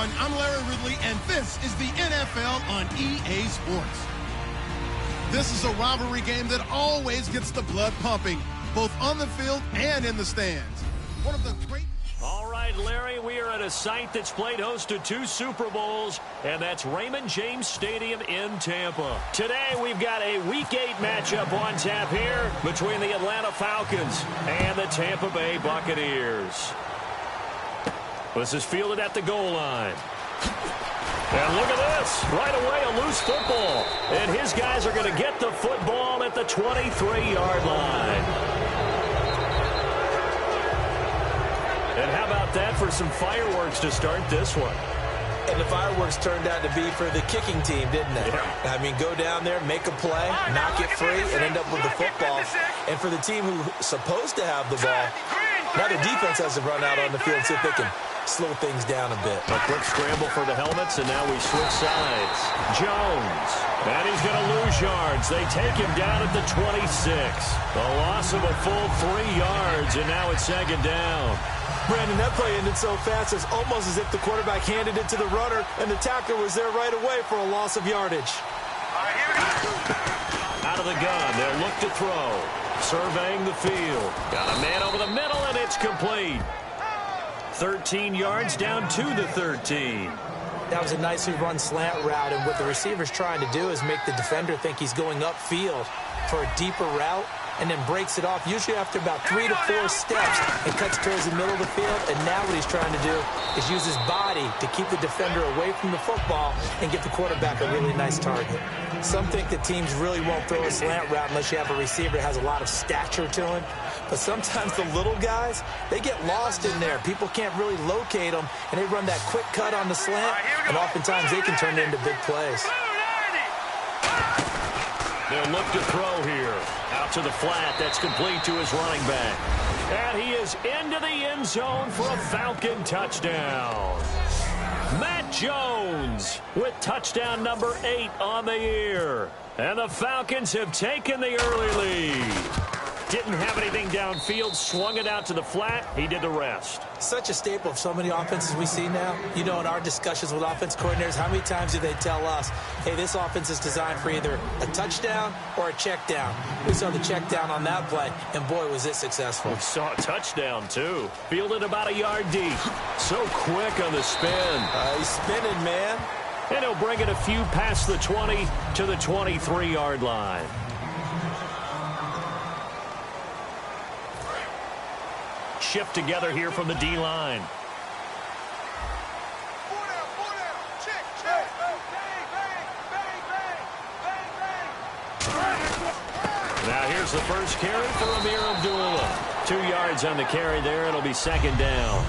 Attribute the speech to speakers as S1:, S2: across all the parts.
S1: everyone. I'm Larry Ridley, and this is the NFL on EA Sports. This is a rivalry game that always gets the blood pumping, both on the field and in the stands. One of the great...
S2: All right, Larry, we are at a site that's played host to 2 Super Bowls, and that's Raymond James Stadium in Tampa. Today, we've got a Week 8 matchup on tap here between the Atlanta Falcons and the Tampa Bay Buccaneers. This is fielded at the goal line. And look at this. Right away, a loose football. And his guys are going to get the football at the 23-yard line. And how about that for some fireworks to start this one?
S3: And the fireworks turned out to be for the kicking team, didn't they?
S2: Yeah.
S3: I mean, go down there, make a play, knock it free, and end up with the football. And for the team who's supposed to have the ball, now the defense has to run out on the field and see if they can slow things down a bit.
S2: A quick scramble for the helmets, and now we switch sides. Jones, and he's going to lose yards. They take him down at the 26. A loss of a full 3 yards, and now it's second down.
S3: Brandon, that play ended so fast, it's almost as if the quarterback handed it to the runner, and the tackler was there right away for a loss of yardage.
S4: All right, here we go.
S2: Out of the gun, they'll look to throw. Surveying the field. Got a man over the middle, and it's complete. 13 yards down to the 13.
S3: That was a nicely run slant route, and what the receiver's trying to do is make the defender think he's going upfield for a deeper route, and then breaks it off, usually after about 3 to 4 steps, and cuts towards the middle of the field. And now what he's trying to do is use his body to keep the defender away from the football and get the quarterback a really nice target. Some think that teams really won't throw a slant route unless you have a receiver that has a lot of stature to him. But sometimes the little guys, they get lost in there. People can't really locate them, and they run that quick cut on the slant, and oftentimes they can turn it into big plays.
S2: They'll look to throw here. Out to the flat. That's complete to his running back. And he is into the end zone for a Falcon touchdown. Matt Jones with touchdown number 8 on the year. And the Falcons have taken the early lead. Didn't have anything downfield, swung it out to the flat. He did the rest.
S3: Such a staple of so many offenses we see now. You know, in our discussions with offense coordinators, how many times do they tell us, hey, this offense is designed for either a touchdown or a check down. We saw the check down on that play, and boy, was it successful.
S2: We saw a touchdown, too. Fielded about a yard deep. So quick on the spin.
S3: He's spinning, man.
S2: And he'll bring it a few past the 20 to the 23-yard line. Shift together here from the D-line. Now here's the first carry for Amir Abdullah. 2 yards on the carry there. It'll be second down.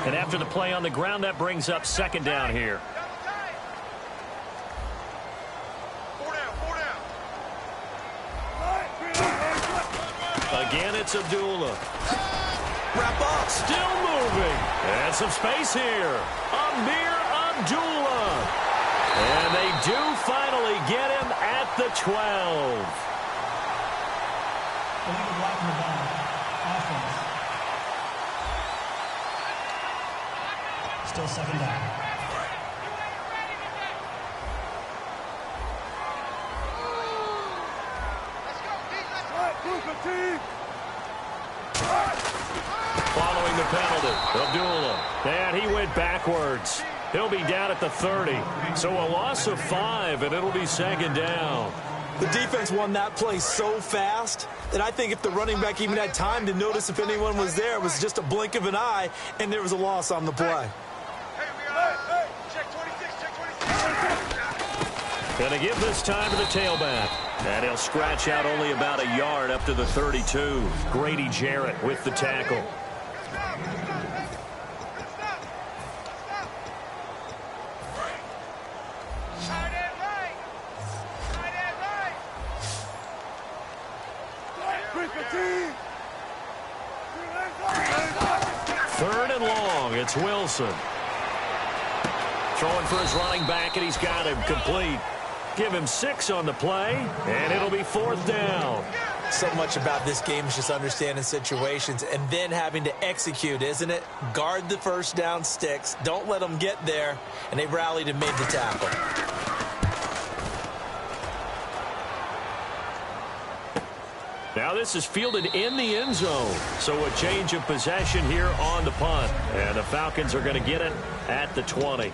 S2: And after the play on the ground, that brings up second down here. Again, it's Abdullah.
S3: Wrap up.
S2: Still moving. And some space here. Amir Abdullah. And they do finally get him at the 12.
S5: Still second down.
S2: Following the penalty, Abdullah. And he went backwards. He'll be down at the 30. So a loss of 5, and it'll be second down.
S3: The defense won that play so fast that I think if the running back even had time to notice if anyone was there, it was just a blink of an eye, and there was a loss on the play.
S2: Gonna give this time to the tailback. And he'll scratch out only about a yard up to the 32. Grady Jarrett with the tackle. Third and long. It's Wilson. Throwing for his running back, and he's got him complete. Give him 6 on the play, and it'll be fourth down.
S3: so much about this game is just understanding situations and then having to execute, isn't it? Guard the first down sticks. Don't let them get there. And they rallied and made the tackle.
S2: Now this is fielded in the end zone. So a change of possession here on the punt. And the Falcons are going to get it at the 20.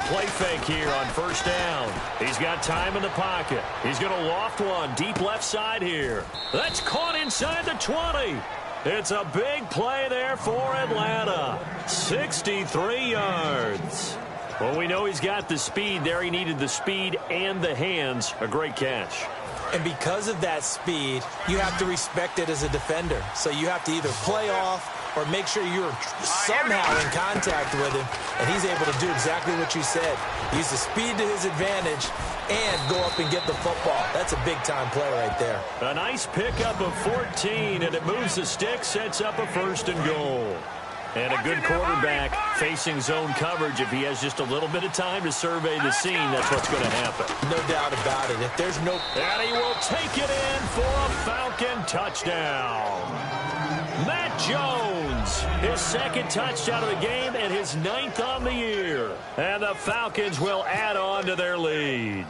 S2: Play fake here on first down. He's got time in the pocket. He's going to loft one deep left side here. That's caught inside the 20. It's a big play there for Atlanta. 63 yards. Well, we know he's got the speed there. He needed the speed and the hands. A great catch.
S3: And because of that speed, you have to respect it as a defender. So you have to either play off or make sure you're somehow in contact with him, and he's able to do exactly what you said. Use the speed to his advantage and go up and get the football. That's a big-time play right there.
S2: A nice pickup of 14, and it moves the stick, sets up a first and goal. And a good quarterback facing zone coverage. If he has just a little bit of time to survey the scene, that's what's going to happen.
S3: No doubt about it. If there's no...
S2: And he will take it in for a Falcon touchdown. Matt Jones, his second touchdown of the game and his 9th on the year. And the Falcons will add on to their lead.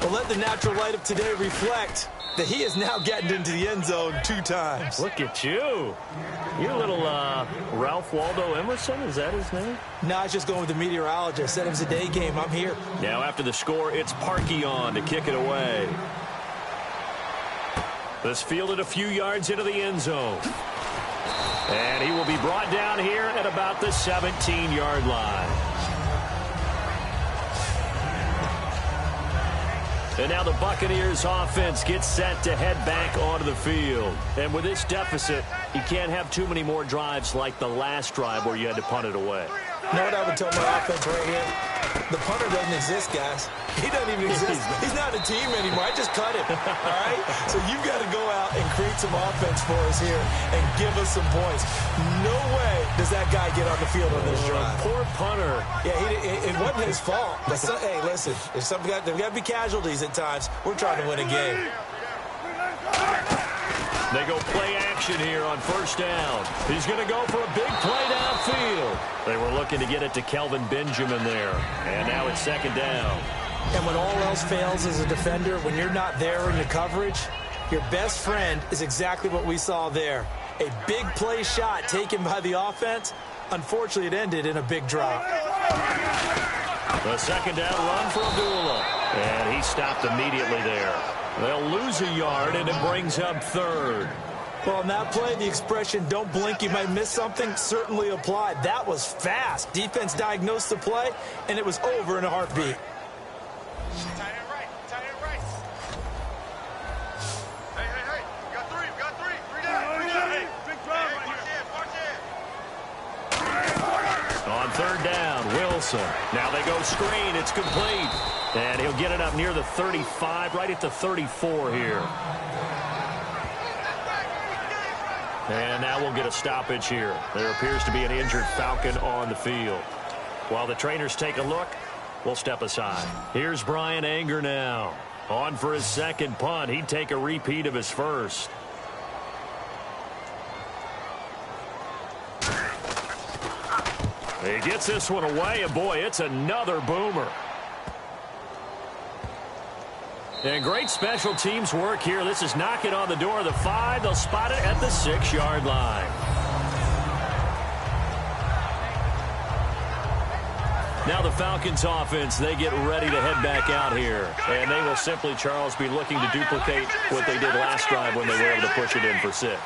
S3: Well, let the natural light of today reflect that he is now getting into the end zone 2 times.
S2: Look at you. You're a little Ralph Waldo Emerson, is that his name?
S3: No, I was just going with the meteorologist. Said it was a day game. I'm here.
S2: Now after the score, it's Parkey on to kick it away. This fielded a few yards into the end zone. And he will be brought down here at about the 17-yard line. And now the Buccaneers offense gets set to head back onto the field. And with this deficit, you can't have too many more drives like the last drive where you had to punt it away.
S3: You know what I would tell my offense right here? The punter doesn't exist, guys. He doesn't even exist. He's not a team anymore. I just cut him. All right? So you've got to go out and create some offense for us here and give us some points. No way does that guy get on the field on this drive.
S2: Poor punter.
S3: Yeah, it wasn't his fault. But hey, listen, there's got to be casualties at times. We're trying to win a game.
S2: They go play action here on first down. He's going to go for a big play downfield. They were looking to get it to Kelvin Benjamin there. And now it's second down.
S3: And when all else fails as a defender, when you're not there in the coverage, your best friend is exactly what we saw there. A big play shot taken by the offense. Unfortunately, it ended in a big drop.
S2: The second down run for Abdullah. And he stopped immediately there. They'll lose a yard, and it brings up third.
S3: Well, on that play, the expression, don't blink, you might miss something, certainly applied. That was fast. Defense diagnosed the play, and it was over in a heartbeat.
S4: Tight end right. Tight end right. Hey. We got three. Three down. Hey, big drive right here. March in.
S2: On third down, Wilson. Now they go screen. It's complete. And he'll get it up near the 35, right at the 34 here. And now we'll get a stoppage here. There appears to be an injured Falcon on the field. While the trainers take a look, we'll step aside. Here's Brian Anger now. On for his second punt. He'd take a repeat of his first. He gets this one away, and boy, it's another boomer. And great special teams work here. This is knocking on the door of the 5. They'll spot it at the 6-yard line. Now the Falcons offense, they get ready to head back out here. And they will simply, Charles, be looking to duplicate what they did last drive when they were able to push it in for 6.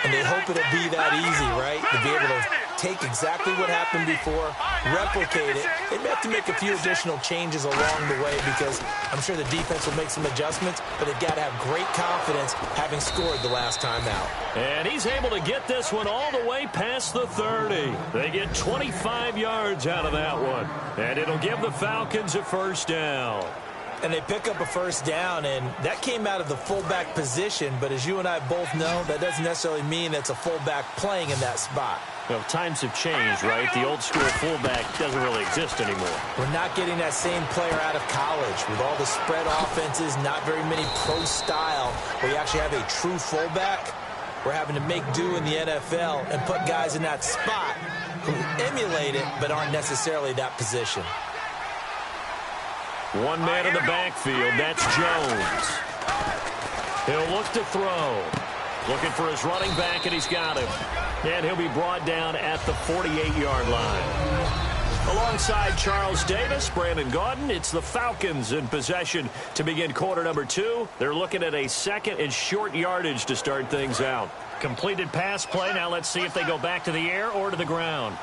S3: And they hope it'll be that easy, right? To be able to take exactly what happened before, replicate it. They may have to make a few additional changes along the way because I'm sure the defense will make some adjustments, but they've got to have great confidence having scored the last time out.
S2: And he's able to get this one all the way past the 30. They get 25 yards out of that one. And it'll give the Falcons a first down.
S3: And they pick up a first down, and that came out of the fullback position. But as you and I both know, that doesn't necessarily mean that's a fullback playing in that spot.
S2: Well, times have changed, right? The old school fullback doesn't really exist anymore.
S3: We're not getting that same player out of college. With all the spread offenses, not very many pro style, where you actually have a true fullback. We're having to make do in the NFL and put guys in that spot who emulate it but aren't necessarily that position.
S2: One man in the backfield, that's Jones. He'll look to throw. Looking for his running back, and he's got him. And he'll be brought down at the 48-yard line. Alongside Charles Davis, Brandon Gaudin, it's the Falcons in possession to begin quarter number 2. They're looking at a second and short yardage to start things out. Completed pass play. Now let's see if they go back to the air or to the ground.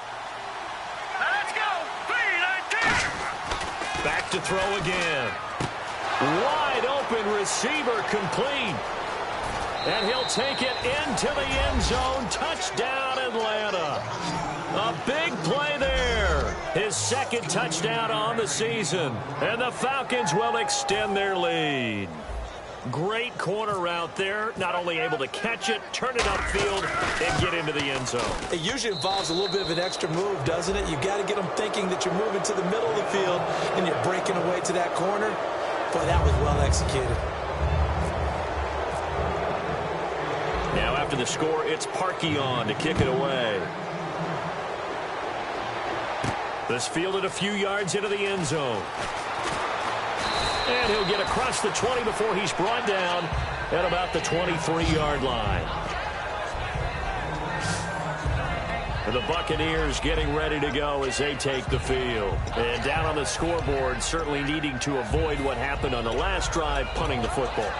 S4: Let's go. 3-19.
S2: Back to throw again. Wide open receiver complete. And he'll take it into the end zone. Touchdown, Atlanta. A big play there. His second touchdown on the season. And the Falcons will extend their lead. Great corner route there. Not only able to catch it, turn it upfield, and get into the end zone.
S3: It usually involves a little bit of an extra move, doesn't it? You've got to get them thinking that you're moving to the middle of the field and you're breaking away to that corner. Boy, that was well executed.
S2: Now after the score, it's Parkey on to kick it away. This fielded a few yards into the end zone. And he'll get across the 20 before he's brought down at about the 23-yard line. And the Buccaneers getting ready to go as they take the field. And down on the scoreboard, certainly needing to avoid what happened on the last drive, punting the football.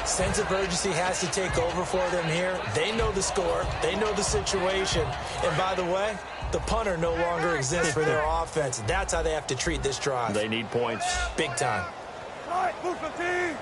S3: Sense of urgency has to take over for them here. They know the score. They know the situation. And by the way, the punter no longer exists for their offense. That's how they have to treat this drive.
S2: They need points.
S3: Big time.
S4: Right, move 15. Right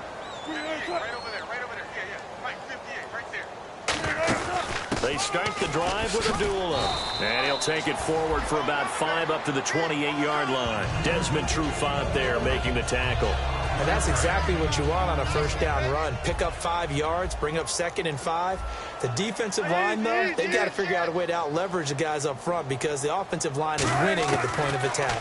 S4: over there, right over there. Yeah. Right, 58, right there.
S2: They start the drive with a duel up. And he'll take it forward for about 5 up to the 28-yard line. Desmond Trufant there making the tackle.
S3: And that's exactly what you want on a first down run. Pick up 5 yards, bring up 2nd and 5. The defensive line, though, they've got to figure out a way to out-leverage the guys up front because the offensive line is winning at the point of attack.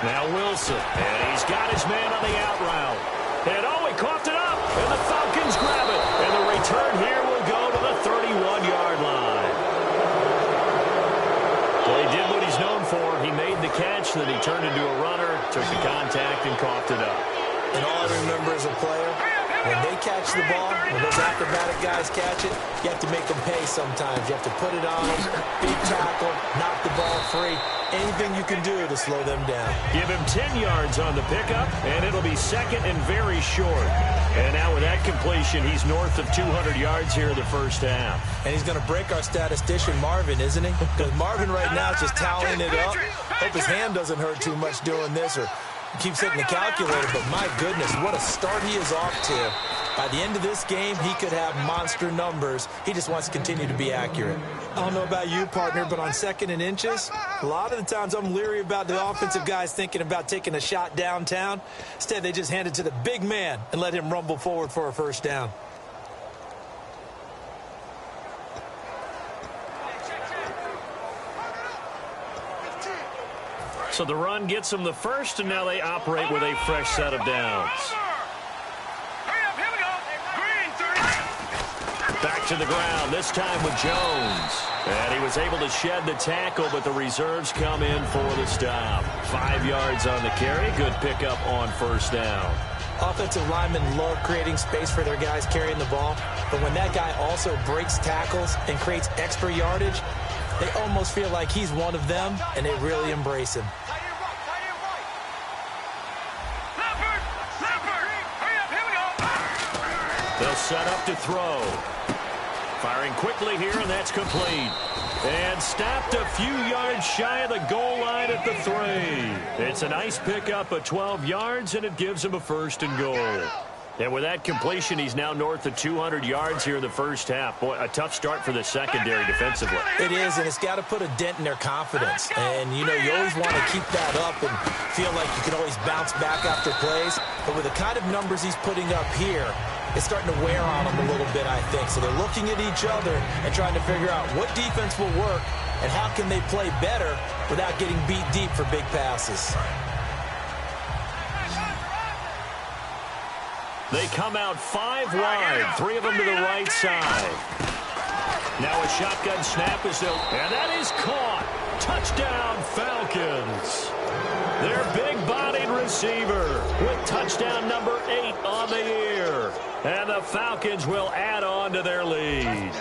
S2: Now Wilson, and he's got his man on the out route. And he coughed it up, and the Falcons grab it. And the return here will go to the 31-yard line. Well, he did what he's known for. He made the catch, then he turned into a runner, took the contact, and coughed it up.
S3: And all I remember as a player, when they catch the ball, when those acrobatic guys catch it, you have to make them pay sometimes. You have to put it on them, big tackle, knock the ball free. Anything you can do to slow them down.
S2: Give him 10 yards on the pickup, and it'll be second and very short. And now with that completion, he's north of 200 yards here in the first half.
S3: And he's going to break our statistician, Marvin, isn't he? Because Marvin right now is just toweling it up. Hope his hand doesn't hurt too much doing this or keeps hitting the calculator. But my goodness, what a start he is off to. By the end of this game, he could have monster numbers. He just wants to continue to be accurate. I don't know about you, partner, but on 2nd and inches, a lot of the times I'm leery about the offensive guys thinking about taking a shot downtown. Instead, they just hand it to the big man and let him rumble forward for a first down.
S2: So the run gets them the first, and now they operate with a fresh set of downs. Back to the ground, this time with Jones. And he was able to shed the tackle, but the reserves come in for the stop. 5 yards on the carry. Good pickup on first down.
S3: Offensive linemen love creating space for their guys carrying the ball. But when that guy also breaks tackles and creates extra yardage, they almost feel like he's one of them, and they really embrace him.
S2: They'll set up to throw. Firing quickly here, and that's complete. And stopped a few yards shy of the goal line at the 3. It's a nice pickup of 12 yards, and it gives him a 1st and goal. And with that completion, he's now north of 200 yards here in the first half. Boy, a tough start for the secondary defensively.
S3: It is, and it's got to put a dent in their confidence. And, you know, you always want to keep that up and feel like you can always bounce back after plays. But with the kind of numbers he's putting up here, it's starting to wear on them a little bit, I think. So they're looking at each other and trying to figure out what defense will work and how can they play better without getting beat deep for big passes.
S2: They come out 5 wide, 3 of them to the right side. Now a shotgun snap is still, and that is caught. Touchdown, Falcons. Their big-bodied receiver with touchdown number 8 on the year. And the Falcons will add on to their lead.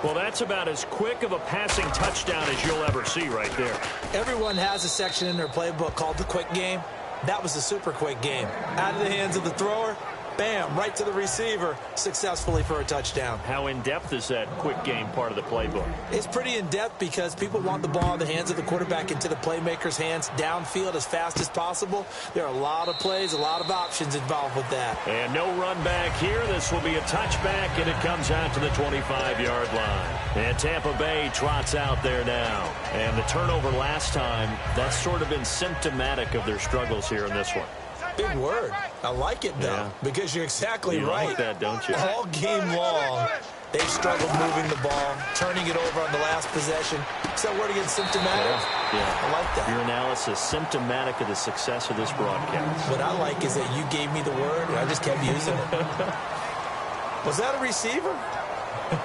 S2: Well, that's about as quick of a passing touchdown as you'll ever see right there.
S3: Everyone has a section in their playbook called the quick game. That was a super quick game. Out of the hands of the thrower, bam, right to the receiver, successfully for a touchdown.
S2: How in-depth is that quick game part of the playbook?
S3: It's pretty in-depth because people want the ball in the hands of the quarterback into the playmaker's hands downfield as fast as possible. There are a lot of plays, a lot of options involved with that.
S2: And no run back here. This will be a touchback, and it comes out to the 25-yard line. And Tampa Bay trots out there now. And the turnover last time, that's sort of been symptomatic of their struggles here in this one.
S3: Big word. I like it, though, because you're exactly right.
S2: You like that, don't you?
S3: All game long, they've struggled moving the ball, turning it over on the last possession. So word again, symptomatic?
S2: Yeah.
S3: I like that.
S2: Your analysis, symptomatic of the success of this broadcast.
S3: What I like is that you gave me the word, and I just kept using it. Was that a receiver?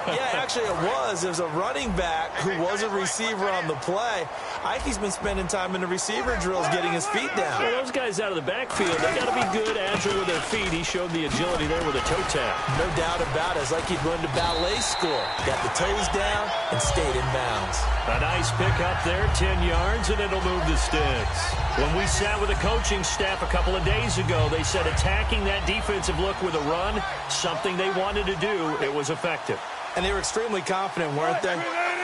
S3: Yeah, actually it was. There's a running back who was a receiver on the play. I think he's been spending time in the receiver drills getting his feet down.
S2: Well, those guys out of the backfield, they got to be good, agile with their feet. He showed the agility there with a toe tap.
S3: No doubt about it. It's like he'd run to ballet school. Got the toes down and stayed in bounds.
S2: A nice pick up there, 10 yards, and it'll move the sticks. When we sat with the coaching staff a couple of days ago, they said attacking that defensive look with a run, something they wanted to do, it was effective.
S3: And they were extremely confident, weren't they?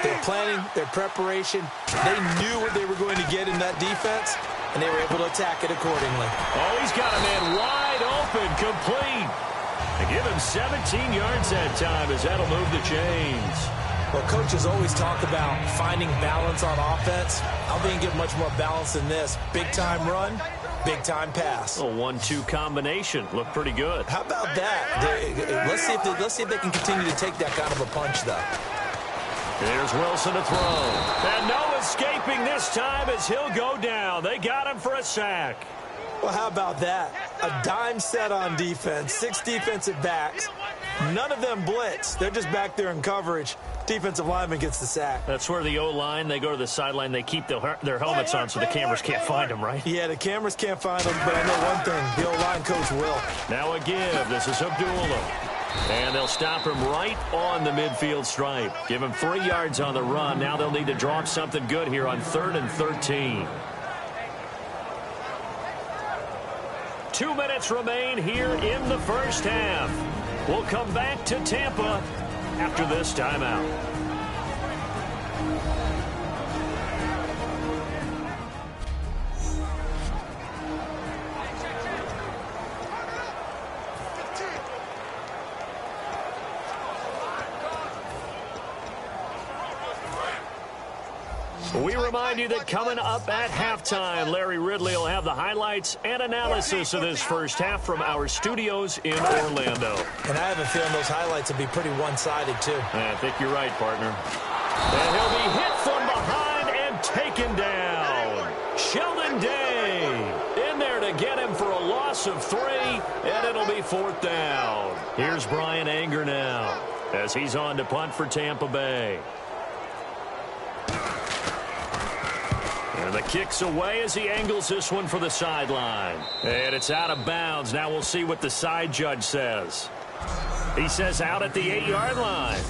S3: Their planning, their preparation, they knew what they were going to get in that defense, and they were able to attack it accordingly.
S2: Oh, he's got a man wide open, complete. They give him 17 yards that time as that'll move the chains.
S3: Well, coaches always talk about finding balance on offense. I think you get much more balance than this. Big-time run, big-time pass.
S2: A 1-2 combination. Looked pretty good.
S3: How about that? Let's see if they can continue to take that kind of a punch, though.
S2: Here's Wilson to throw. And no escaping this time as he'll go down. They got him for a sack.
S3: Well, how about that? A dime set on defense, 6 defensive backs. None of them blitz. They're just back there in coverage. Defensive lineman gets the sack.
S2: That's where the O-line, they go to the sideline, they keep their helmets on so the cameras can't find them, right?
S3: Yeah, the cameras can't find them, but I know one thing, the O-line coach will.
S2: Now a give. This is Abdullah. And they'll stop him right on the midfield stripe. Give him 3 yards on the run. Now they'll need to draw up something good here on 3rd and 13. 2 minutes remain here in the first half. We'll come back to Tampa after this timeout. We remind you that coming up at halftime, Larry Ridley will have the highlights and analysis of this first half from our studios in Orlando.
S3: And I have a feeling those highlights will be pretty one-sided, too.
S2: I think you're right, partner. And he'll be hit from behind and taken down. Sheldon Day in there to get him for a loss of 3, and it'll be 4th down. Here's Brian Anger now as he's on to punt for Tampa Bay. And the kick's away as he angles this one for the sideline. And it's out of bounds. Now we'll see what the side judge says. He says out at the 8-yard line.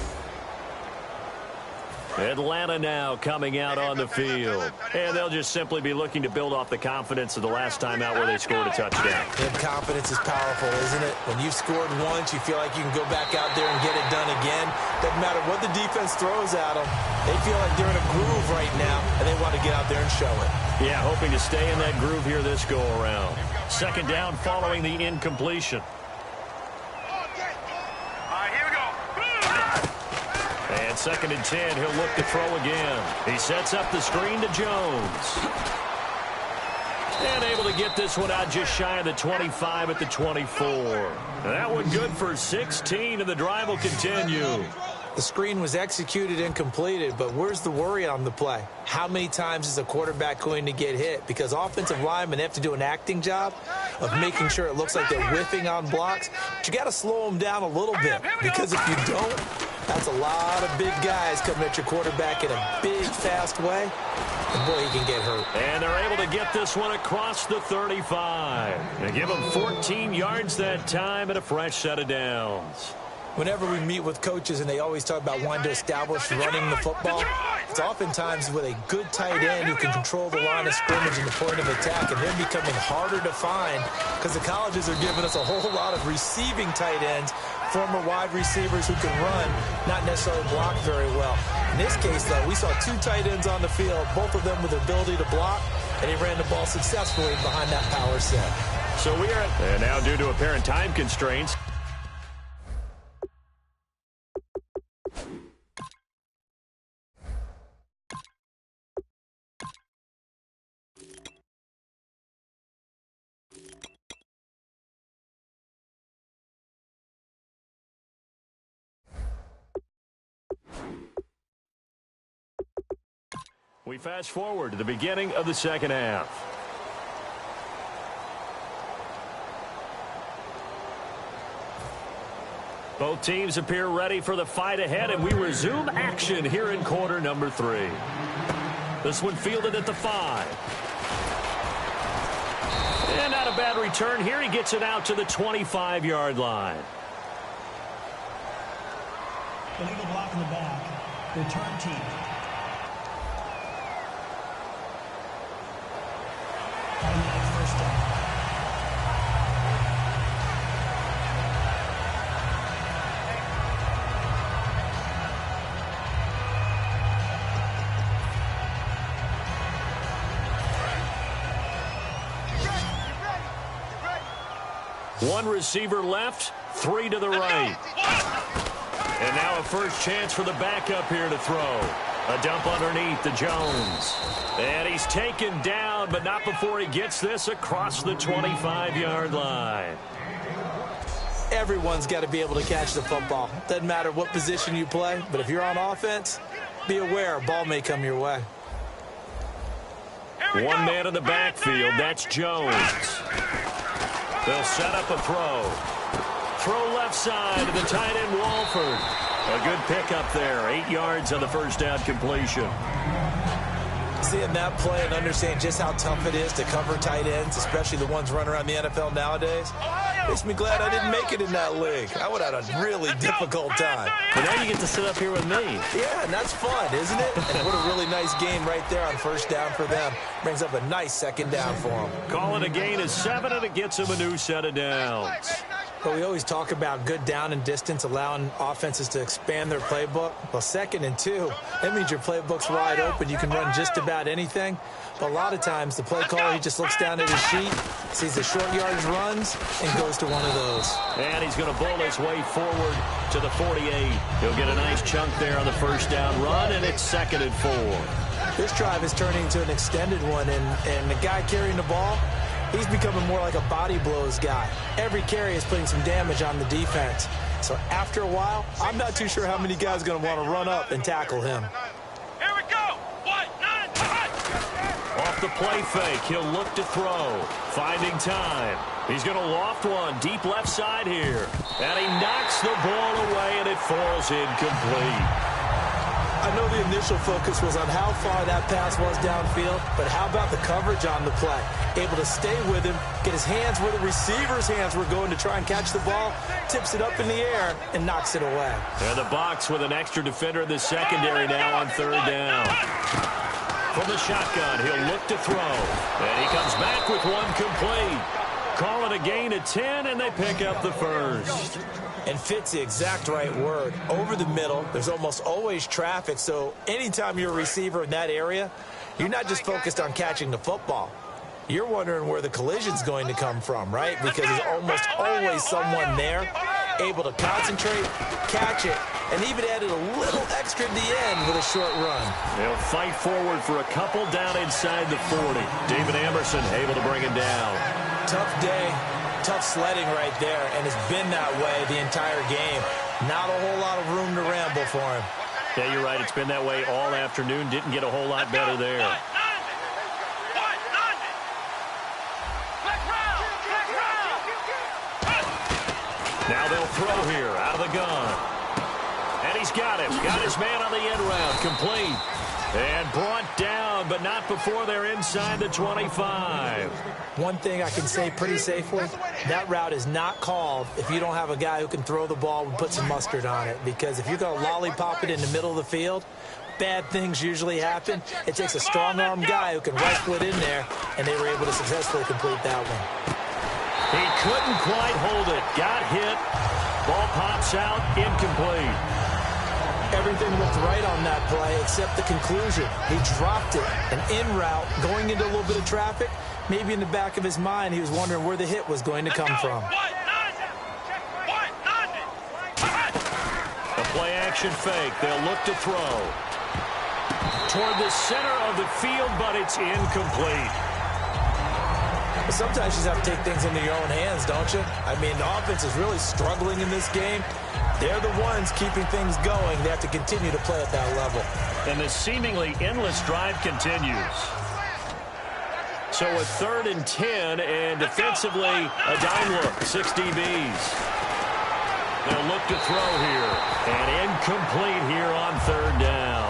S2: Atlanta now coming out on the field. And they'll just simply be looking to build off the confidence of the last time out where they scored a touchdown.
S3: And confidence is powerful, isn't it? When you've scored once, you feel like you can go back out there and get it done again. Doesn't matter what the defense throws at them. They feel like they're in a groove right now, and they want to get out there and show it.
S2: Yeah, hoping to stay in that groove here this go-around. 2nd down following the incompletion. And 2nd and 10, he'll look to throw again. He sets up the screen to Jones. And able to get this one out just shy of the 25 at the 24. That one good for 16, and the drive will continue.
S3: The screen was executed and completed, but where's the worry on the play? How many times is a quarterback going to get hit? Because offensive linemen have to do an acting job of making sure it looks like they're whiffing on blocks. But you got to slow them down a little bit, because if you don't, that's a lot of big guys coming at your quarterback in a big, fast way. And boy, he can get hurt.
S2: And they're able to get this one across the 35. And give him 14 yards that time and a fresh set of downs.
S3: Whenever we meet with coaches and they always talk about wanting to establish running the football, it's oftentimes with a good tight end who can control the line of scrimmage and the point of attack, and they're becoming harder to find because the colleges are giving us a whole lot of receiving tight ends, former wide receivers who can run, not necessarily block very well. In this case, though, we saw 2 tight ends on the field, both of them with the ability to block, and he ran the ball successfully behind that power set.
S2: So we are, and now due to apparent time constraints, we fast forward to the beginning of the second half. Both teams appear ready for the fight ahead, and we resume action here in quarter number 3. This one fielded at the 5. And not a bad return here. He gets it out to the 25-yard line.
S5: Illegal block in the back. Return team. First down.
S2: One receiver left, 3 to the right. And now a first chance for the backup here to throw. A dump underneath to Jones. And he's taken down, but not before he gets this across the 25-yard line.
S3: Everyone's got to be able to catch the football. Doesn't matter what position you play, but if you're on offense, be aware a ball may come your way.
S2: One man in the backfield, that's Jones. They'll set up a throw. Throw left side to the tight end, Walford. A good pickup there. 8 yards on the first down completion.
S3: Seeing that play and understand just how tough it is to cover tight ends, especially the ones running around the NFL nowadays, makes me glad I didn't make it in that league. I would have had a really difficult time.
S2: But now you get to sit up here with me.
S3: Yeah, and that's fun, isn't it? And what a really nice game right there on first down for them. Brings up a nice second down for them.
S2: Calling a gain of 7, and it gets him a new set of downs.
S3: But we always talk about good down and distance, allowing offenses to expand their playbook. Well, 2nd and 2, that means your playbook's wide open. You can run just about anything. But a lot of times, the play caller, he just looks down at his sheet, sees the short yardage runs, and goes to one of those.
S2: And he's going to bowl his way forward to the 48. He'll get a nice chunk there on the first down run, and it's 2nd and 4.
S3: This drive is turning into an extended one, and the guy carrying the ball, he's becoming more like a body blows guy. Every carry is putting some damage on the defense. So after a while, I'm not too sure how many guys are going to want to run up and tackle him.
S4: Here we go. 1, 9, 5.
S2: Off the play fake, he'll look to throw. Finding time. He's going to loft one deep left side here. And he knocks the ball away, and it falls incomplete.
S3: I know the initial focus was on how far that pass was downfield, but how about the coverage on the play? Able to stay with him, get his hands where the receiver's hands were going to try and catch the ball, tips it up in the air, and knocks it away.
S2: And the box with an extra defender in the secondary now on 3rd down. From the shotgun, he'll look to throw. And he comes back with one complete. Call it a gain of 10, and they pick up the first.
S3: And fits the exact right word. Over the middle, there's almost always traffic, so anytime you're a receiver in that area, you're not just focused on catching the football. You're wondering where the collision's going to come from, right? Because there's almost always someone there. able to concentrate, catch it, and even added a little extra at the end with a short run.
S2: They'll fight forward for a couple down inside the 40. David Amerson able to bring him down.
S3: Tough day, tough sledding right there, and it's been that way the entire game. Not a whole lot of room to ramble for him.
S2: Yeah, you're right. It's been that way all afternoon. Didn't get a whole lot better there. Now they'll throw here out of the gun. And he's got him. Got his man on the end round. Complete. And brought down, but not before they're inside the 25.
S3: One thing I can say pretty safely, that route is not called if you don't have a guy who can throw the ball and put some mustard on it. Because if you're going to lollipop it in the middle of the field, bad things usually happen. It takes a strong-arm guy who can rifle it in there, and they were able to successfully complete that one.
S2: He couldn't quite hold it. Got hit. Ball pops out. Incomplete.
S3: Everything looked right on that play except the conclusion. He dropped it. An in route, going into a little bit of traffic. Maybe in the back of his mind, he was wondering where the hit was going to come from.
S2: A play-action fake. They'll look to throw. Toward the center of the field, but it's incomplete.
S3: But sometimes you just have to take things into your own hands, don't you? I mean, the offense is really struggling in this game. They're the ones keeping things going. They have to continue to play at that level.
S2: And the seemingly endless drive continues. So a 3rd and 10, and defensively, a dime look, 6 DBs. They'll look to throw here, and incomplete here on 3rd down.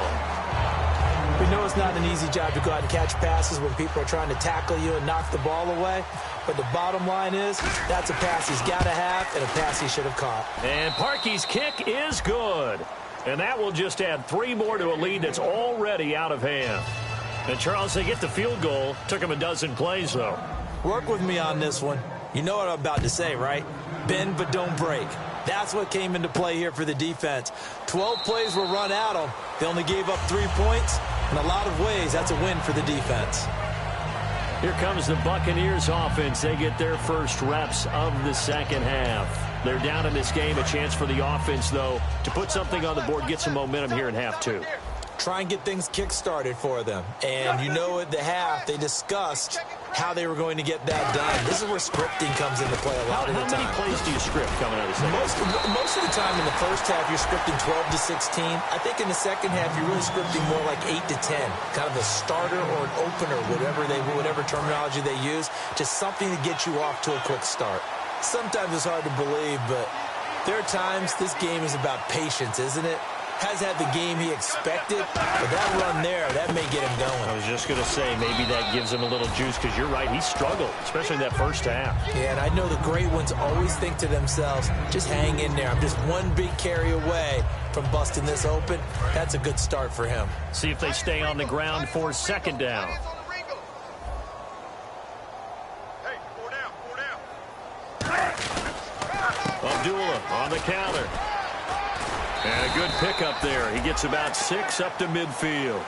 S3: We know it's not an easy job to go out and catch passes when people are trying to tackle you and knock the ball away. But the bottom line is, that's a pass he's got to have and a pass he should have caught.
S2: And Parkey's kick is good. And that will just add 3 more to a lead that's already out of hand. And, Charles, they get the field goal. Took him a dozen plays, though.
S3: Work with me on this one. You know what I'm about to say, right? Bend but don't break. That's what came into play here for the defense. 12 plays were run at them. They only gave up 3 points. In a lot of ways, that's a win for the defense.
S2: Here comes the Buccaneers offense. They get their first reps of the second half. They're down in this game. A chance for the offense, though, to put something on the board, get some momentum here in half 2.
S3: Try and get things kick-started for them. And you know at the half, they discussed how they were going to get that done. This is where scripting comes into play a lot of the time.
S2: How many plays do you script coming out of the second half?
S3: Most of the time in the first half, you're scripting 12 to 16. I think in the second half, you're really scripting more like 8 to 10. Kind of a starter or an opener, whatever terminology they use. Just something to get you off to a quick start. Sometimes it's hard to believe, but there are times this game is about patience, isn't it? Has had the game he expected, but that run there, that may get him going.
S2: I was just going to say, maybe that gives him a little juice, because you're right, he struggled, especially in that first half.
S3: Yeah, and I know the great ones always think to themselves, just hang in there. I'm just one big carry away from busting this open. That's a good start for him.
S2: See if they stay on the ground for 2nd down. Abdullah on the counter. And a good pickup there. He gets about 6 up to midfield.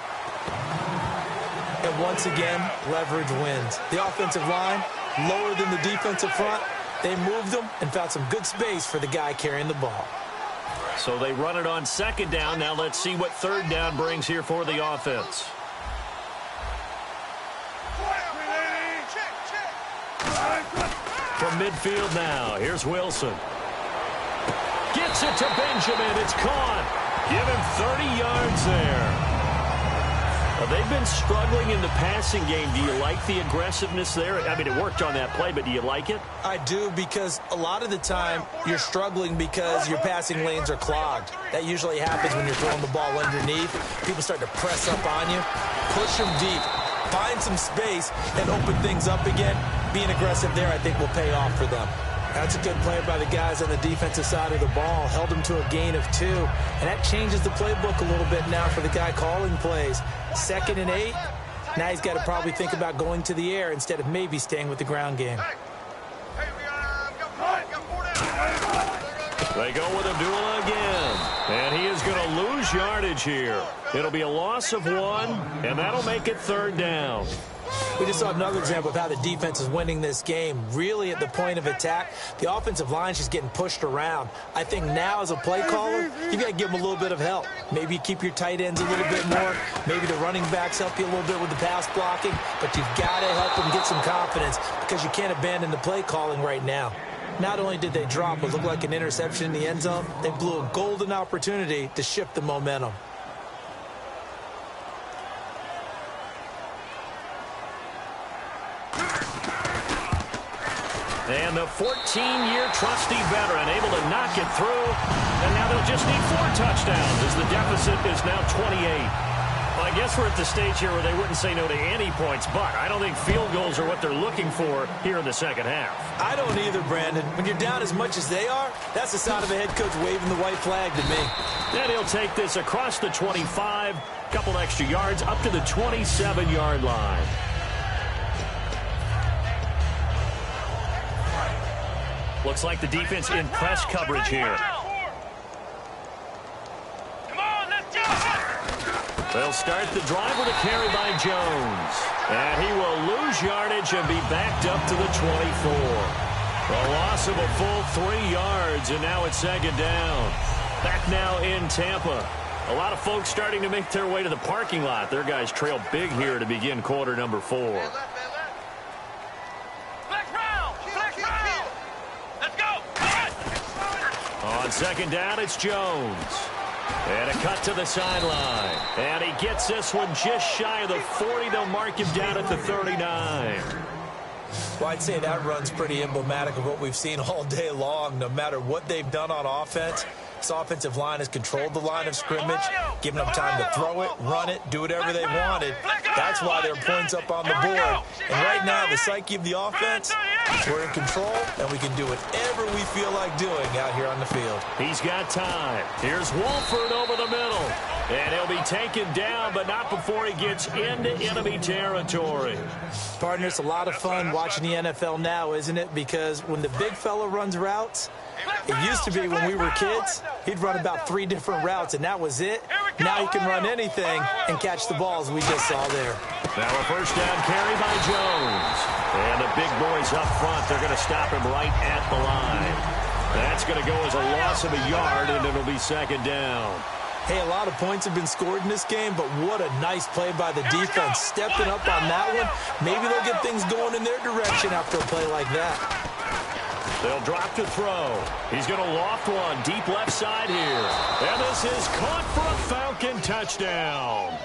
S3: And once again, leverage wins. The offensive line, lower than the defensive front. They moved them and found some good space for the guy carrying the ball.
S2: So they run it on 2nd down. Now let's see what 3rd down brings here for the offense. From midfield now, here's Wilson. Gets it to Benjamin. It's caught. Give him 30 yards there. They've been struggling in the passing game. Do you like the aggressiveness there? I mean, it worked on that play, but do you like it?
S3: I do, because a lot of the time you're struggling because your passing lanes are clogged. That usually happens when you're throwing the ball underneath. People start to press up on you. Push them deep. Find some space and open things up again. Being aggressive there, I think, will pay off for them. That's a good play by the guys on the defensive side of the ball. Held him to a gain of 2. And that changes the playbook a little bit now for the guy calling plays. 2nd and 8. Now he's got to probably think about going to the air instead of maybe staying with the ground game.
S2: They go with Abdullah again. And he is going to lose yardage here. It'll be a loss of 1, and that'll make it 3rd down.
S3: We just saw another example of how the defense is winning this game. Really at the point of attack, the offensive line is just getting pushed around. I think now as a play caller, you got to give them a little bit of help. Maybe you keep your tight ends a little bit more. Maybe the running backs help you a little bit with the pass blocking. But you've got to help them get some confidence because you can't abandon the play calling right now. Not only did they drop what looked like an interception in the end zone, they blew a golden opportunity to shift the momentum.
S2: And the 14-year trusty veteran able to knock it through. And now they'll just need 4 touchdowns as the deficit is now 28. Well, I guess we're at the stage here where they wouldn't say no to any points, but I don't think field goals are what they're looking for here in the second half.
S3: I don't either, Brandon. When you're down as much as they are, that's the sign of a head coach waving the white flag to me.
S2: Then he'll take this across the 25, couple extra yards up to the 27-yard line. Looks like the defense in press coverage here. They'll start the drive with a carry by Jones. And he will lose yardage and be backed up to the 24. A loss of a full 3 yards, and now it's second down. Back now in Tampa. A lot of folks starting to make their way to the parking lot. Their guys trail big here to begin quarter number 4. On second down, it's Jones. And a cut to the sideline. And he gets this one just shy of the 40. They'll mark him down at the 39.
S3: Well, I'd say that run's pretty emblematic of what we've seen all day long. No matter what they've done on offense, this offensive line has controlled the line of scrimmage, given them time to throw it, run it, do whatever they wanted. That's why there are points up on the board. And right now, the psyche of the offense, we're in control, and we can do whatever we feel like doing out here on the field.
S2: He's got time. Here's Wolford over the middle. And he'll be taken down, but not before he gets into enemy territory.
S3: Partner, it's a lot of fun watching the NFL now, isn't it? Because when the big fella runs routes, it used to be when we were kids, he'd run about 3 different routes, and that was it. Now he can run anything and catch the balls we just saw there.
S2: Now a first down carry by Jones. And the big boys up front, they're going to stop him right at the line. That's going to go as a loss of a yard, and it'll be second down.
S3: Hey, a lot of points have been scored in this game, but what a nice play by the defense. Stepping up on that one, maybe they'll get things going in their direction after a play like that.
S2: They'll drop to throw. He's going to loft one deep left side here. And this is caught for a Falcon touchdown.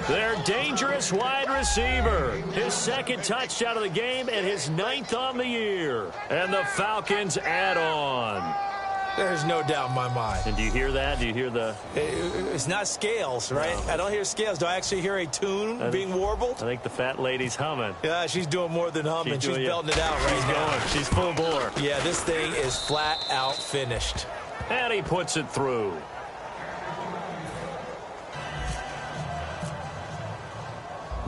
S2: Their dangerous wide receiver. His second touchdown of the game and his 9th on the year. And the Falcons add on.
S3: There's no doubt in my mind.
S2: And do you hear that? Do you hear the...
S3: It's not scales, right? No. I don't hear scales. Do I actually hear a tune being warbled?
S2: I think the fat lady's humming.
S3: Yeah, she's doing more than humming. She's belting it out right now.
S2: She's full bore.
S3: Yeah, this thing is flat out finished.
S2: And he puts it through.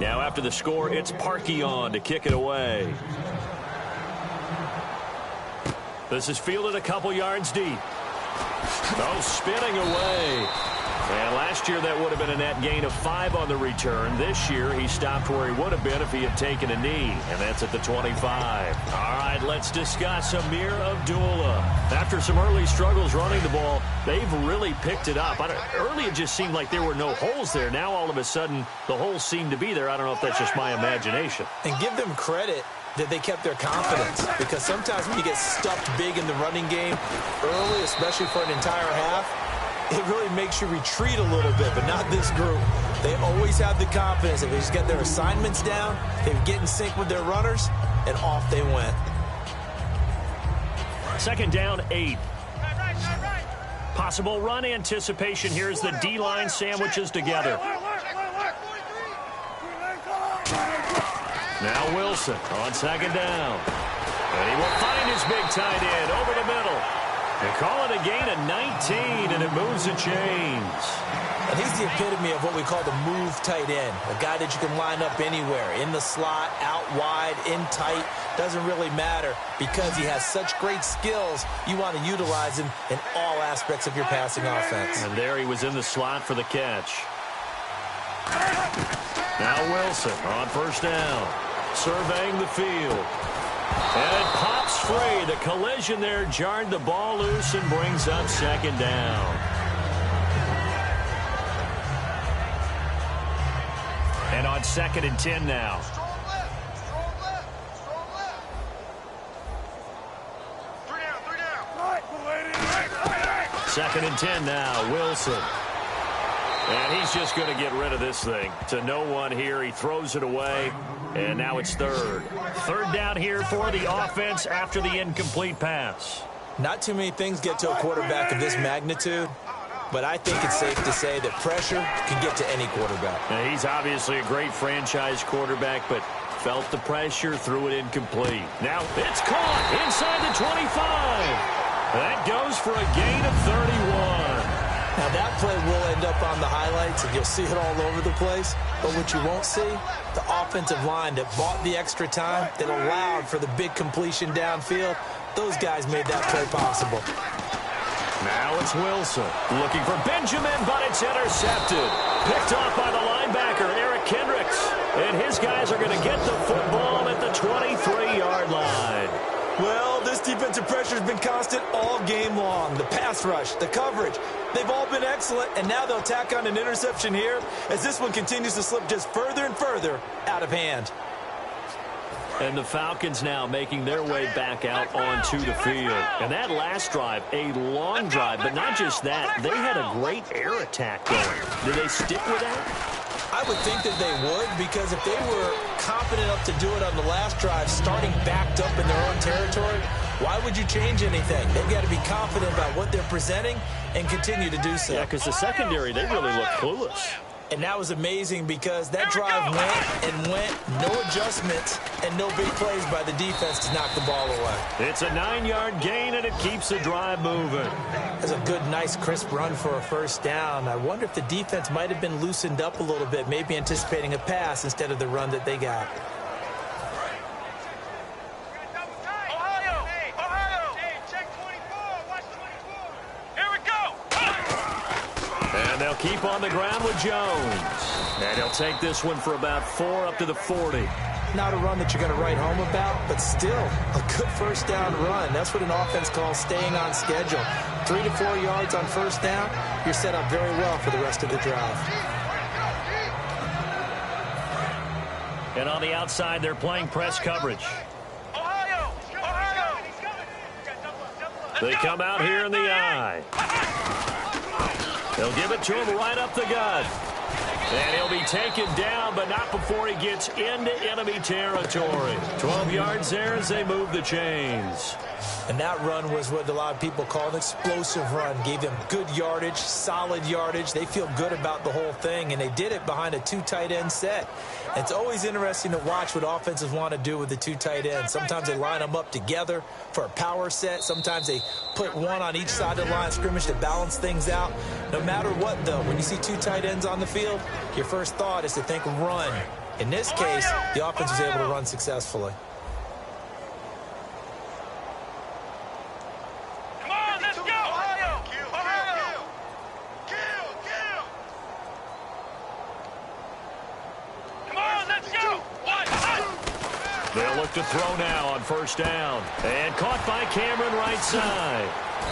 S2: Now after the score, it's Parkey on to kick it away. This is fielded a couple yards deep. Oh, spinning away. And last year that would have been a net gain of 5 on the return. This year he stopped where he would have been if he had taken a knee. And that's at the 25. All right, let's discuss Amir Abdullah. After some early struggles running the ball, they've really picked it up. Early it just seemed like there were no holes there. Now all of a sudden the holes seem to be there. I don't know if that's just my imagination.
S3: And give them credit that they kept their confidence, because sometimes when you get stuffed big in the running game early, especially for an entire half, it really makes you retreat a little bit, but not this group. They always have the confidence. If they just get their assignments down, they get in sync with their runners, and off they went.
S2: Second down, 8. Possible run anticipation here as the D-line sandwiches together. Now Wilson on second down. And he will find his big tight end over the middle. They call it a gain of 19, and it moves the chains.
S3: And he's the epitome of what we call the move tight end. A guy that you can line up anywhere, in the slot, out wide, in tight. Doesn't really matter because he has such great skills. You want to utilize him in all aspects of your passing offense.
S2: And there he was in the slot for the catch. Now Wilson on first down. surveying the field. And it pops free. The collision there jarred the ball loose and brings up second down. And on 2nd and 10 now.
S4: Strong left. Strong left. Strong left. 3 down. Right.
S2: 2nd and 10 now. Wilson. And he's just going to get rid of this thing. To no one here. He throws it away. And now it's 3rd. 3rd down here for the offense after the incomplete pass.
S3: Not too many things get to a quarterback of this magnitude, but I think it's safe to say that pressure can get to any quarterback.
S2: Now, he's obviously a great franchise quarterback, but felt the pressure, threw it incomplete. Now it's caught inside the 25. That goes for a gain of 31.
S3: Now, that play will end up on the highlights, and you'll see it all over the place. But what you won't see, the offensive line that bought the extra time, that allowed for the big completion downfield, those guys made that play possible.
S2: Now it's Wilson looking for Benjamin, but it's intercepted. Picked off by the linebacker, Eric Kendricks. And his guys are going to get the football at the 23-yard line.
S3: Well, this defensive pressure has been constant all game long. The pass rush, the coverage, they've all been excellent, and now they'll tack on an interception here as this one continues to slip just further and further out of hand.
S2: And the Falcons now making their way back out onto the field. And that last drive, a long drive, but not just that, they had a great air attack going. Do they stick with that?
S3: I would think that they would, because if they were confident enough to do it on the last drive, starting backed up in their own territory, why would you change anything? They've got to be confident about what they're presenting and continue to do so.
S2: Yeah, because the secondary, they really look clueless.
S3: And that was amazing because that drive went, no adjustments, and no big plays by the defense to knock the ball away.
S2: It's a 9-yard gain, and it keeps the drive moving.
S3: That's a good, nice, crisp run for a first down. I wonder if the defense might have been loosened up a little bit, maybe anticipating a pass instead of the run that they got.
S2: And they'll keep on the ground with Jones. And he'll take this one for about 4 up to the 40.
S3: Not a run that you're going to write home about, but still a good first down run. That's what an offense calls staying on schedule. 3 to 4 yards on first down, you're set up very well for the rest of the drive.
S2: And on the outside, they're playing press coverage. They come out here in the eye. They'll give it to him right up the gut. And he'll be taken down, but not before he gets into enemy territory. 12 yards there as they move the chains.
S3: And that run was what a lot of people call an explosive run. Gave them good yardage, solid yardage. They feel good about the whole thing, and they did it behind a 2 tight end set. It's always interesting to watch what offenses want to do with the 2 tight ends. Sometimes they line them up together for a power set. Sometimes they put one on each side of the line of scrimmage to balance things out. No matter what, though, when you see 2 tight ends on the field, your first thought is to think run. In this case, the offense was able to run successfully.
S2: They'll look to throw now on first down. And caught by Cameron right side.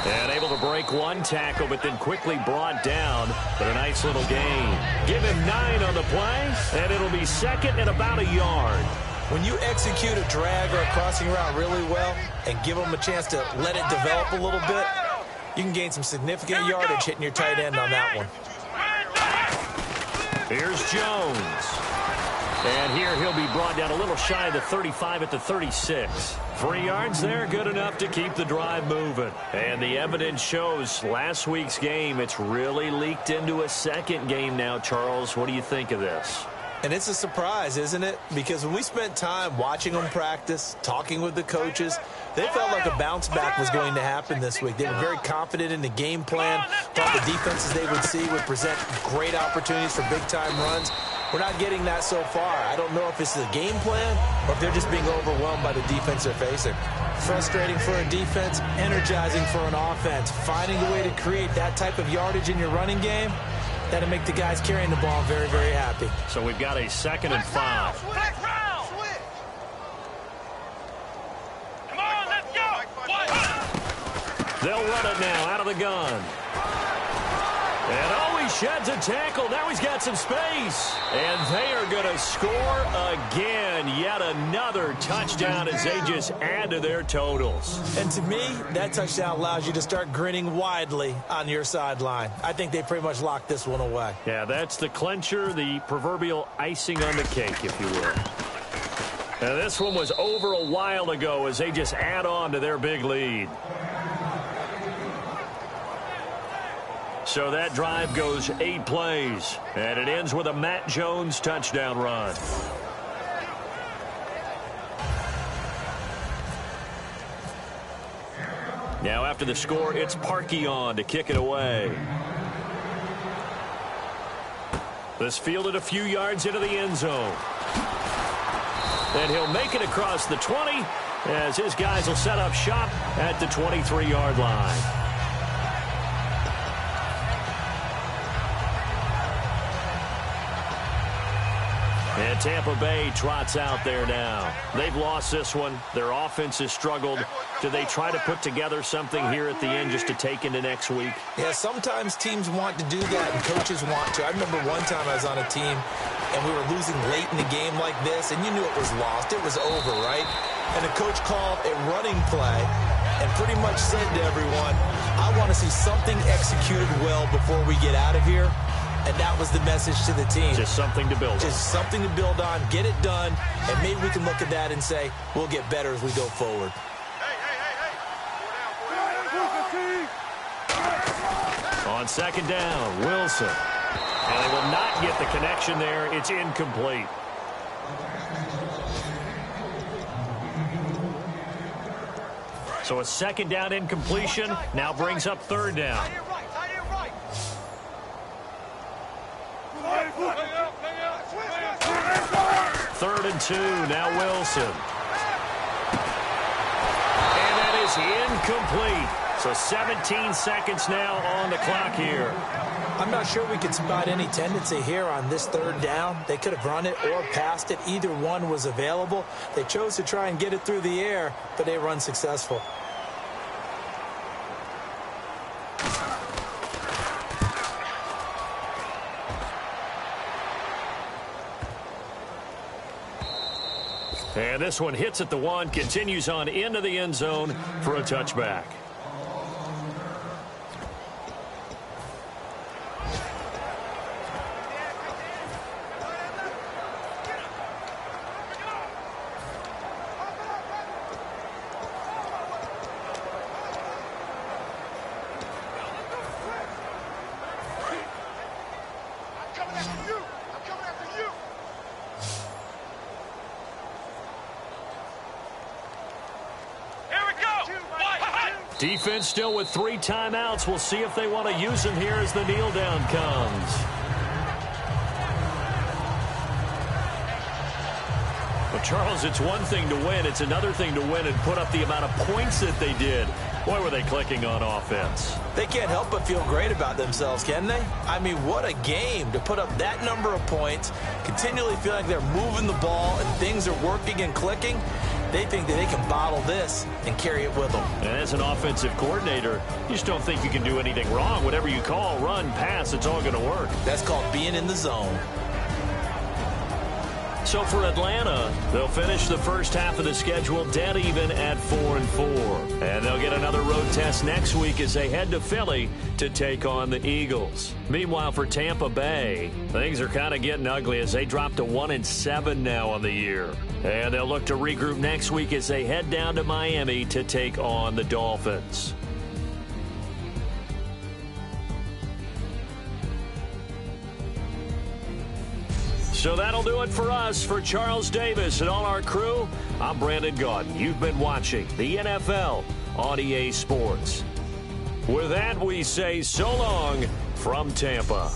S2: And able to break one tackle, but then quickly brought down. But a nice little gain. Give him 9 on the play, and it'll be second and about a yard.
S3: When you execute a drag or a crossing route really well and give them a chance to let it develop a little bit, you can gain some significant yardage hitting your tight end on that one.
S2: Here's Jones. And here he'll be brought down a little shy of the 35 at the 36. 3 yards there, good enough to keep the drive moving. And the evidence shows last week's game, it's really leaked into a second game now. Charles, what do you think of this?
S3: And it's a surprise, isn't it? Because when we spent time watching them practice, talking with the coaches, they felt like a bounce back was going to happen this week. They were very confident in the game plan, thought the defenses they would see would present great opportunities for big-time runs. We're not getting that so far. I don't know if it's the game plan or if they're just being overwhelmed by the defense they're facing. Frustrating for a defense, energizing for an offense. Finding a way to create that type of yardage in your running game, that'll make the guys carrying the ball very, very happy.
S2: So we've got a 2nd and 5. They'll run it now out of the gun. And he sheds a tackle. Now he's got some space. And they are going to score again. Yet another touchdown as they just add to their totals.
S3: And to me, that touchdown allows you to start grinning widely on your sideline. I think they pretty much locked this one away.
S2: Yeah, that's the clincher, the proverbial icing on the cake, if you will. Now, this one was over a while ago as they just add on to their big lead. So that drive goes 8 plays, and it ends with a Matt Jones touchdown run. Now after the score, it's Parkey on to kick it away. This fielded a few yards into the end zone. And he'll make it across the 20 as his guys will set up shop at the 23-yard line. And Tampa Bay trots out there now. They've lost this one. Their offense has struggled. Do they try to put together something here at the end just to take into next week?
S3: Yeah, sometimes teams want to do that and coaches want to. I remember one time I was on a team and we were losing late in the game like this, and you knew it was lost. It was over, right? And the coach called a running play and pretty much said to everyone, I want to see something executed well before we get out of here. And that was the message to the team.
S2: Just something to build on.
S3: Just something to build on, get it done, and maybe we can look at that and say, we'll get better as we go forward.
S2: On second down, Wilson. And they will not get the connection there. It's incomplete. So a second down incompletion now brings up third down. Third and 2, now Wilson. And that is incomplete. So 17 seconds now on the clock here.
S3: I'm not sure we could spot any tendency here on this third down. They could have run it or passed it. Either one was available. They chose to try and get it through the air, but they were unsuccessful.
S2: And this one hits at the 1, continues on into the end zone for a touchback. Defense still with 3 timeouts. We'll see if they want to use them here as the kneel down comes. Well, Charles, it's one thing to win. It's another thing to win and put up the amount of points that they did. Boy, were they clicking on offense.
S3: They can't help but feel great about themselves, can they? I mean, what a game to put up that number of points, continually feel like they're moving the ball and things are working and clicking. They think that they can bottle this and carry it with them.
S2: And as an offensive coordinator, you just don't think you can do anything wrong. Whatever you call, run, pass, it's all going to work.
S3: That's called being in the zone.
S2: So for Atlanta, they'll finish the first half of the schedule dead even at 4-4. And they'll get another road test next week as they head to Philly to take on the Eagles. Meanwhile, for Tampa Bay, things are kind of getting ugly as they drop to 1-7 now on the year. And they'll look to regroup next week as they head down to Miami to take on the Dolphins. So that'll do it for us. For Charles Davis and all our crew, I'm Brandon Gaudin. You've been watching the NFL on EA Sports. With that, we say so long from Tampa.